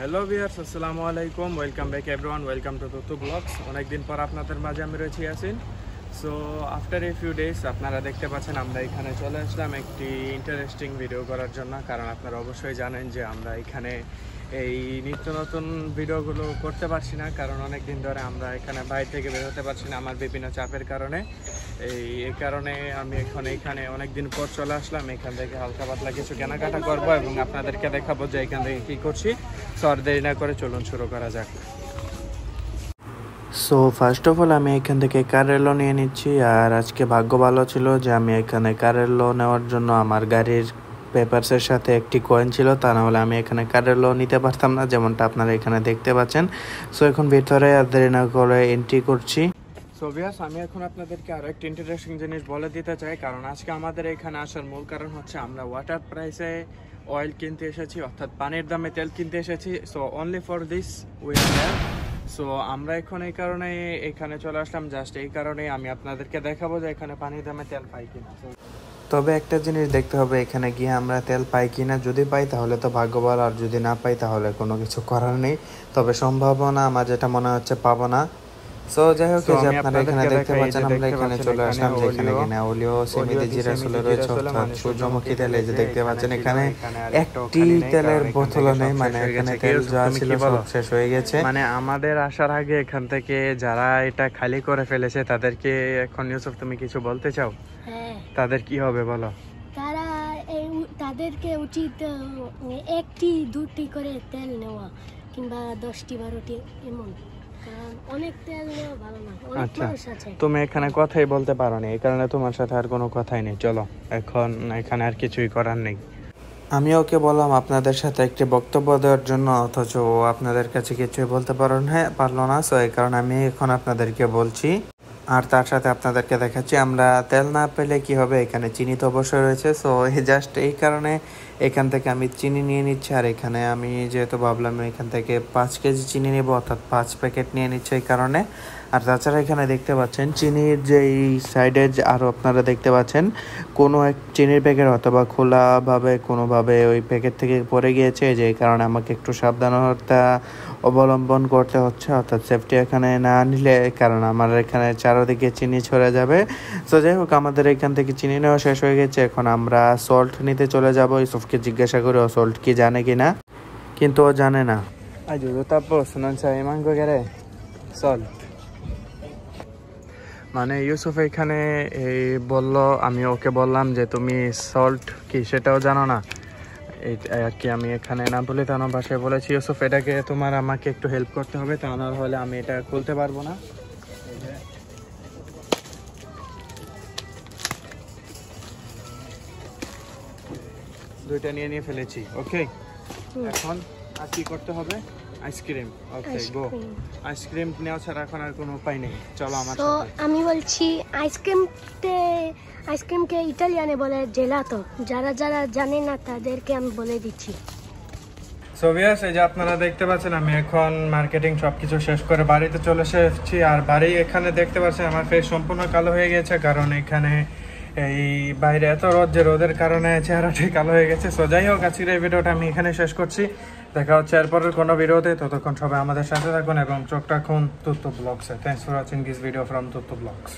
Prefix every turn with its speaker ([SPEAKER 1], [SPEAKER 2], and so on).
[SPEAKER 1] Hello viewers, আসসালামু আলাইকুম। Welcome back everyone, welcome to Tutu vlogs. অনেকদিন পর আপনাদের মাঝে আমি রয়েছি Yasin. So after a few days আপনারা দেখতে পাচ্ছেন আমরা এখানে চলে আসলাম একটি ইন্টারেস্টিং ভিডিও করার জন্য। কারণ আপনারা অবশ্যই জানেন যে আমরা এখানে এই নিত্য নতুন ভিডিওগুলো করতে পারছি না, কারণ অনেক দিন ধরে আমরা এখানে বাইরে থেকে বের হতে পারছি না আমার বিভিন্ন চাপের কারণে। এই কারণে আমি এখন এখানে অনেক দিন পর চলে আসলাম। এখান থেকে হালকা পাতলা কিছু কেনাকাটা করবো এবং আপনাদেরকে দেখাবো যে এখান থেকে কী করছি। সো আর দেরি না করে চলুন শুরু করা যাক।
[SPEAKER 2] সো ফার্স্ট অফ অল আমি এখান থেকে কারের লো নিয়ে নিচ্ছি। আর আজকে ভাগ্য ভালো ছিল যে আমি এখানে কারের লো নেওয়ার জন্য আমার গাড়ির পেপারসের সাথে একটি কয়েন ছিল, তা না হলে আমি এখানে কারের লো নিতে পারতাম না, যেমনটা আপনারা এখানে দেখতে পাচ্ছেন। সো এখন ভিতরে আর দেরি না করে এন্ট্রি করছি।
[SPEAKER 1] সো ভিউয়ার্স, আমি এখন আপনাদেরকে আরো একটা ইন্টারেস্টিং জিনিস বলে দিতে চাই। কারণ আজকে আমাদের এখানে আসার মূল কারণ হচ্ছে আমরা ওয়াটার প্রাইসে অয়েল কিনতে এসেছি, অর্থাৎ পানির দামে তেল কিনতে এসেছি। So only for this we are here. So আমরা এখন এই কারণে এখানে চলে আসলাম, জাস্ট এই কারণে আমি আপনাদেরকে দেখাবো যে এখানে পানির দামে তেল পাই কিনা।
[SPEAKER 2] তবে একটা জিনিস দেখতে হবে, এখানে গিয়ে আমরা তেল পাই কিনা। যদি পাই তাহলে তো ভাগ্য ভালো, আর যদি না পাই তাহলে কোনো কিছু করার নেই। তবে সম্ভাবনা আমার যেটা মনে হচ্ছে পাবো না। সো যাই হোক, যে আপনারা এখানে দেখতে পাচ্ছেন আমরা এখানে চলে আসলাম, যেখানে কিনা ওলিও সেমিতে জিরা চলে রয়েছে, অর্থাৎ সূর্যমুখী তেল। এই যে দেখতে পাচ্ছেন এখানে একটি তেলের বোতলও নেই, মানে এখানে তেল যা ছিল সব শেষ হয়ে গেছে।
[SPEAKER 1] মানে আমাদের আসার আগে এখান থেকে যারা এটা খালি করে ফেলেছে তাদেরকে এখন ইউসুফ তুমি কিছু বলতে চাও? তাদের কি হবে বলো?
[SPEAKER 3] তাদেরকে উচিত একটি দুটি করে তেল নেওয়া, কিংবা 10টি 12টি এমন। অনেক তেল নেওয়া ভালো না।
[SPEAKER 1] আচ্ছা, তুমি এখানে কথাই বলতে পারো না, এই কারণে তোমার সাথে আর কোনো কথাই নেই। চলো, এখন এখানে আর কিছুই করার নেই।
[SPEAKER 2] আমি ওকে বললাম আপনাদের সাথে একটি বক্তব্য দেওয়ার জন্য, অথচ ও আপনাদের কাছে কিছুই বলতে পারলো না। সো এই কারণে আমি এখন আপনাদেরকে বলছি, আর তার সাথে আপনাদেরকে দেখাচ্ছি আমরা তেল না পেলে কি হবে। এখানে চিনি তো অবশ্যই রয়েছে। সো জাস্ট এই কারণে এখান থেকে আমি চিনি নিয়ে নিচ্ছি। আর এখানে আমি যেহেতু ভাবলাম এখান থেকে 5 কেজি চিনি নেব, অর্থাৎ 5 প্যাকেট নিয়ে নিচ্ছে এই কারণে। আর তাছাড়া এখানে দেখতে পাচ্ছেন চিনির যে এই সাইডে আরও আপনারা দেখতে পাচ্ছেন কোনো এক চিনির প্যাকেট অথবা খোলাভাবে কোনোভাবে ওই প্যাকেট থেকে পড়ে গিয়েছে, যে কারণে আমাকে একটু সাবধানতা অবলম্বন করতে হচ্ছে, অর্থাৎ সেফটি এখানে না নিলে, কারণ আমার এখানে চারদিকে চিনি ছড়ে যাবে। তো যাই হোক, আমাদের এখান থেকে চিনি নেওয়া শেষ হয়ে গেছে। এখন আমরা সল্ট নিতে চলে যাবো। ইউসুফকে জিজ্ঞাসা করে ও সল্ট কি জানে কিনা, কিন্তু ও জানে না।
[SPEAKER 1] মানে ইউসুফ এখানে এই বললো, আমি ওকে বললাম যে তুমি সল্ট কি সেটাও জানো না। আর কি আমি এখানে নাপোলিতানো ভাষায় বলেছি, ইউসুফ এটাকে তোমার আমাকে একটু হেল্প করতে হবে, তা না হলে আমি এটা খুলতে পারবো না। দুইটা নিয়ে ফেলেছি। ওকে, এখন আর কি করতে হবে? আইসক্রিম। ওকে, গো। আইসক্রিম নেওয়া ছাড়া এখন আর কোনো উপায় নেই। চলো আমার সাথে।
[SPEAKER 3] আমি বলছি আইসক্রিমকে ইটালিয়ানে বলে জেলাতো। যারা যারা জানে না তাদেরকে আমি বলে দিচ্ছি।
[SPEAKER 1] সো ভিউয়ার্স, এই যে আপনারা দেখতে পাচ্ছেন আমি এখন মার্কেটিং সবকিছু শেষ করে বাড়িতে চলে এসেছি। আর বাড়ি এখানে দেখতে পাচ্ছেন আমার ফেস সম্পূর্ণ কালো হয়ে গেছে, কারণ এখানে এই বাইরে এত রোদ যে রোদের কারণে চেহারাটি কালো হয়ে গেছে। সো যাই হোক, আজকের এই ভিডিওটা আমি এখানে শেষ করছি। দেখা হচ্ছে এরপরের কোনো ভিডিওতে। ততক্ষণ সবাই আমাদের সাথে থাকুন এবং চোখ রাখুন তুতু ব্লগসে। Thanks for watching this video from Tutu blogs.